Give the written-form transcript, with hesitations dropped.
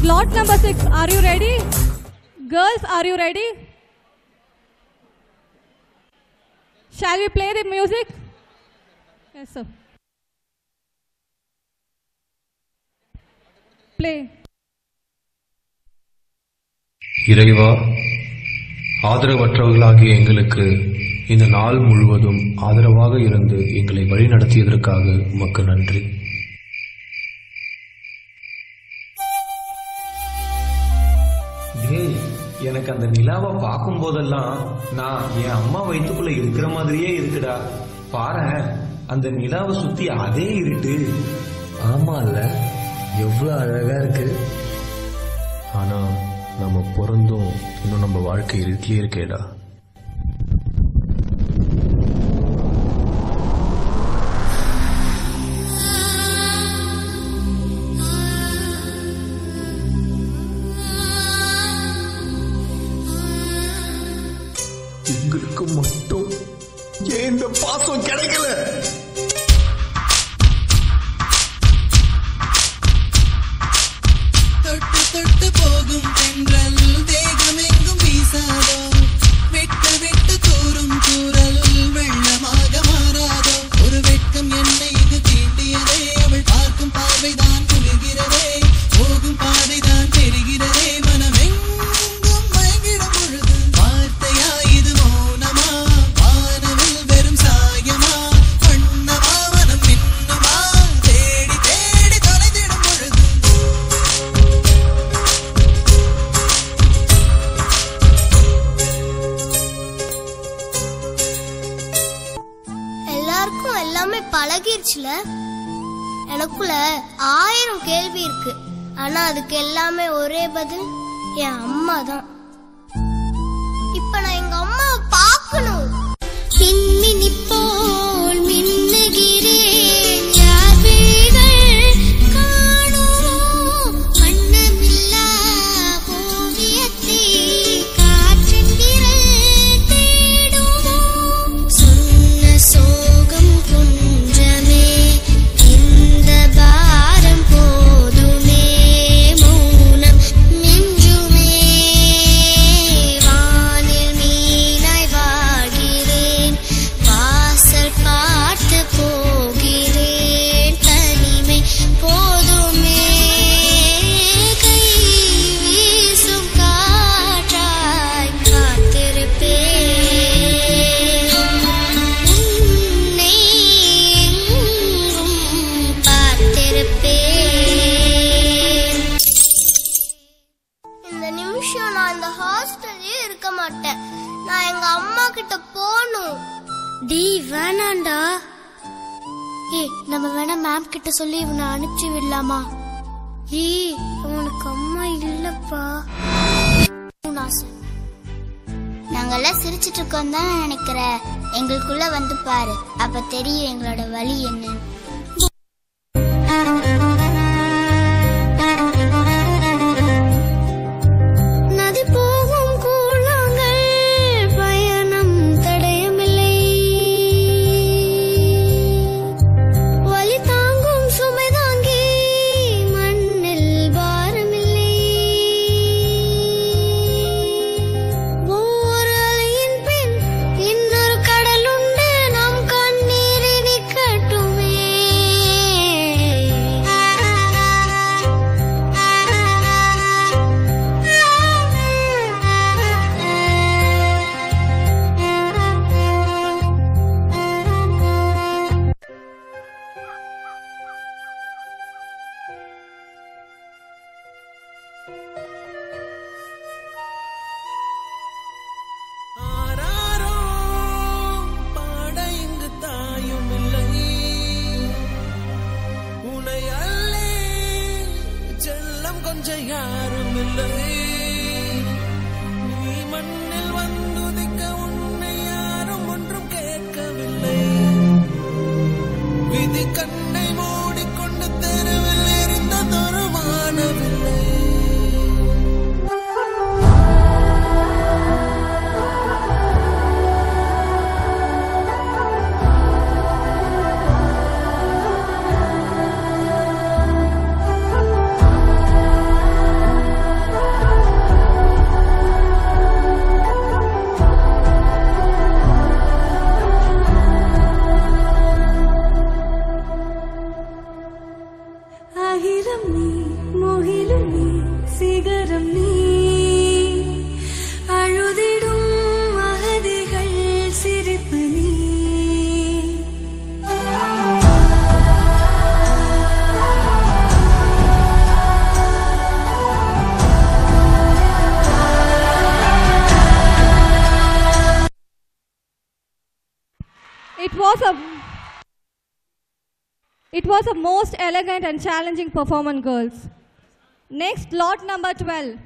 Lot number 6, are you ready? Girls, are you ready? Shall we play the music? Yes, sir. Play. இறைவா, ஆதரவற்றவர்களாகிய எங்களுக்கு இந்த நாள் முழுவதும் ஆதரவாக இருந்து எங்களை வழிநடத்தியதற்காக உமக்கு நன்றி. எனக்கு அந்த நிலாவை பார்க்கும் போதெல்லாம் நான் என் அம்மா வயிற்றுக்குள்ள இருக்கிற மாதிரியே இருக்குடா. பாரேன், அந்த நிலாவை சுத்தி அதே இருட்டு. ஆமா இல்ல, எவ்வளவு அழகா இருக்கு. ஆனா நம்ம பிறந்தும் இன்னும் நம்ம வாழ்க்கை இருட்டிலே இருக்கேடா. எங்களுக்கு மட்டும் ஏன் இந்த பாசம் கிடைக்கல? தொட்டு தொட்டு போகும் தென்றல் தேகம் எங்கும் வீசாதோ, விட்டு விட்டு கூறும் கூறல் வெள்ளமாக மாறாதோ. ஒரு வெட்கம் என்னை இது தீண்டியதே, அவள் பார்க்கும் பார்வைதான் குளிர்கிறதே, போகும் பாதைதான் தெரிகிறதே. மனமெங்கும் மயங்கிடும் பொழுது வார்த்தையா இது மௌனமா, வானவில் வெறும் சாயமா, வண்ணமா மனம் மின்னுமா, தேடி தேடி தொலைந்திடும் பொழுது. எல்லாருக்கும் எல்லாமே பழகிருச்சுல. எனக்குள்ள 1000 கேள்வி இருக்கு, ஆனா அதுக்கு எல்லாமே ஒரே பதில், என் அம்மா தான். இப்ப நான் எங்க அம்மாவை பார்க்கணும். மின்மினி போல் மின்னுகிறேன், யார் வீடுகள் காணுமோ, வண்ணமில்லா ஓவியத்தை காற்றின் விரல் தேடுமோ. சொன்ன சோகம் குன்றமே, இந்த பாரம் போதுமே, மௌனம் நெஞ்சுமே. வானில் மீனாய் வாழ்கிறேன், வாசல் பார்த்து போகிறேன், தனிமை போதுமே. கை வீசும் காற்றாய் காத்திருப்பேன், உன்னை எங்கும் பார்த்திருப்பேன். இந்த நிமிஷம் நான் இந்த ஹாஸ்டல்லே இருக்க மாட்டேன். நான் எங்க அம்மா கிட்ட போகணும். டி வேணாண்டா. நம்ம வேணா மேம் கிட்ட சொல்லி இவனை அனுப்பிச்சு விடலாமா? உனக்கு அம்மா இல்லப்பா. நாங்கெல்லாம் சிரிச்சிட்டு இருக்கோம் தான் நினைக்கிற. எங்களுக்குள்ள வந்து பாரு, அப்ப தெரியும் எங்களோட வலி என்ன. நதி போகும் கூழாங்கல் பயணம் தடயமில்லை, வலி தாங்கும் சுமை தாங்கி மண்ணில் பாரமில்லை. ஒவ்வொரு அலையின் பின் இன்னொரு கடலுண்டு, நம் கண்ணீரை நிக்கட்டுமே. ஆராரோ பாட இங்கு தாயும் இல்லை, உனை அல்லே செல்லம் கொஞ்சம் யாரும் இல்லை. நீ மண்ணில் வந்துதிக்க உன்னை யாரும் ஒன்றும் கேட்கவில்லை. விதி கண்ணை மூடிக்கொண்டு தெருவில் எரிந்ததொரு வானவில்லை. ஆயிரம் நீ முகிலும் நீ சிகரம் நீ அழுதிடும் அகதிகள் சிரிப்பு நீ It was a most elegant and challenging performance, girls. Next, lot number 12.